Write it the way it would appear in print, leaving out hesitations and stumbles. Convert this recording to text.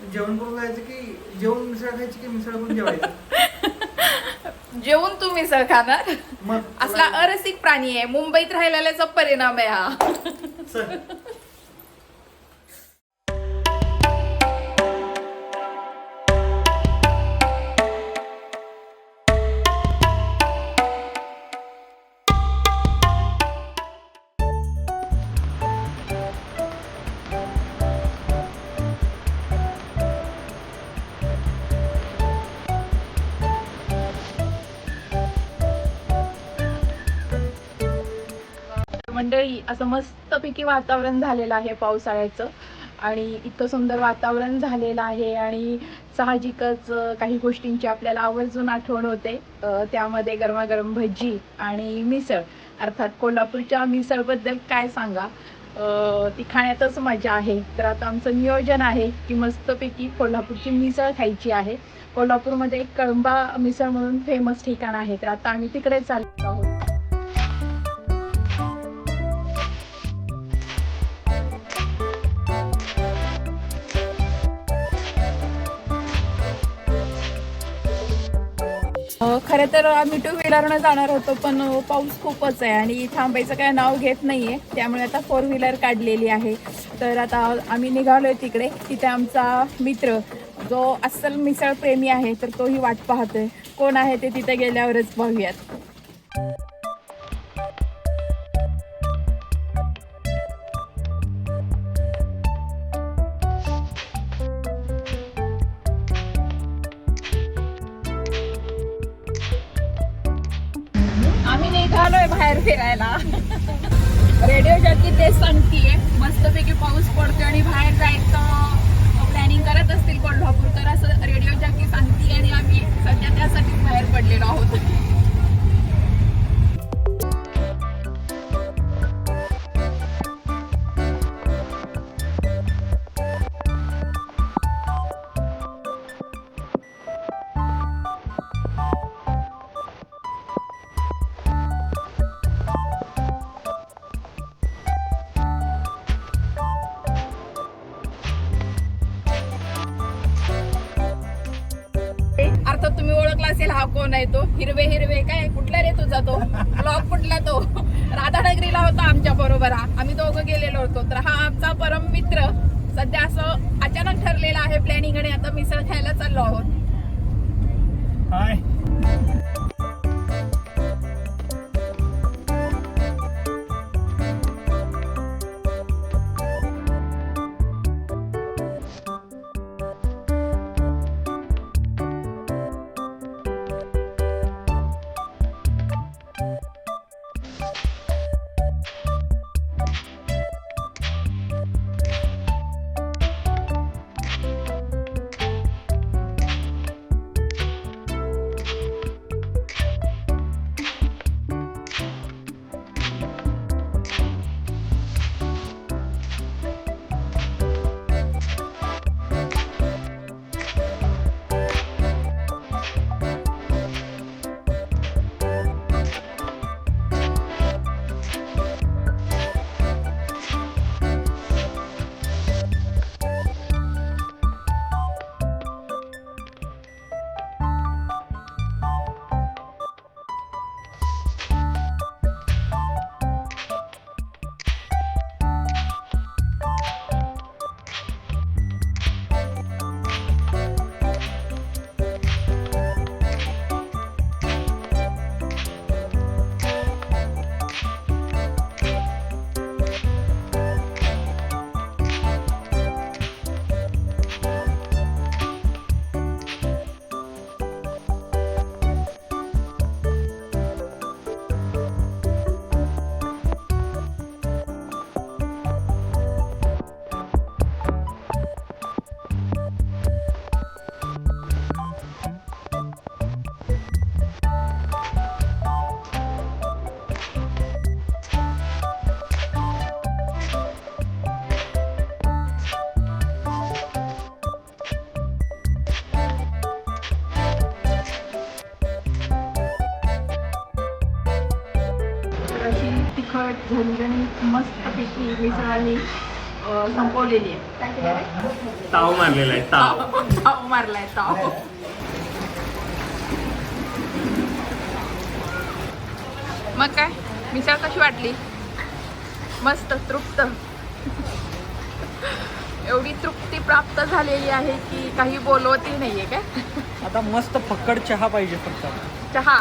जेवण करून जायचं की जेवण मिसळ खायची की मिसळ करून जेवायचं? जेवून तू मिसळ खाणार? मग असला अरसिक प्राणी आहे, मुंबईत राहिलेल्याचा परिणाम आहे हा. चल. मंडळी, असं मस्तपैकी वातावरण झालेलं आहे पावसाळ्याचं आणि इतकं सुंदर वातावरण झालेलं आहे आणि साहजिकच काही गोष्टींची आपल्याला आवर्जून आठवण होते. त्यामध्ये गरमागरम भजी आणि मिसळ, अर्थात कोल्हापूरच्या मिसळबद्दल काय सांगा, ती खाण्यातच मजा आहे. तर आता आमचं नियोजन आहे की मस्तपैकी कोल्हापूरची मिसळ खायची आहे. कोल्हापूरमध्ये एक कळंबा मिसळ म्हणून फेमस ठिकाण आहे, तर आता आम्ही तिकडे चाललो आहोत. खरं तर आम्ही टू व्हीलरनं जाणार होतो, पण पाऊस खूपच आहे आणि थांबायचं काय नाव घेत नाहीये, त्यामुळे आता फोर व्हीलर काढलेली आहे. तर आता आम्ही निघालोय तिकडे. तिथे आमचा मित्र जो अस्सल मिसळ प्रेमी आहे, तर तोही वाट पाहतोय. कोण आहे ते तिथे गेल्यावरच पाहूयात. आम्ही निघालोय बाहेर फिरायला. रेडिओ जॉकी तेच सांगतीये, मस्तपैकी पाऊस पडतोय आणि बाहेर जायचं प्लॅनिंग करत असतील कोल्हापूर, तर असं रेडिओ जॉकी सांगतीये आणि आम्ही सध्या त्यासाठी बाहेर पडलेलो आहोत. अर्थात तुम्ही ओळखला असेल हा कोण आहे. तो हिरवे हिरवे काय, कुठला रे तुझा तो ब्लॉग, कुठला तो? राधानगरीला होता आमच्या बरोबर. आम्ही दोघं गेलेलो होतो. तर हा आमचा परम मित्र. सध्या असं अचानक ठरलेलं आहे प्लॅनिंग आणि आता मिसळ खायला चाललो आहोत. हाय. तिखट झणझणीत मस्तपैकी मिसळ आली संपवलेली आहे. काय केलेलं आहे? ताव मारलेला आहे ताव. ताव मारलाय ताव. मग काय मिसळ कशी वाटली? मस्त तृप्त. एवढी तृप्ती प्राप्त झालेली आहे की काही बोलवतही नाहीये काय. आता मस्त फक्कड चहा पाहिजे फक्त. चहा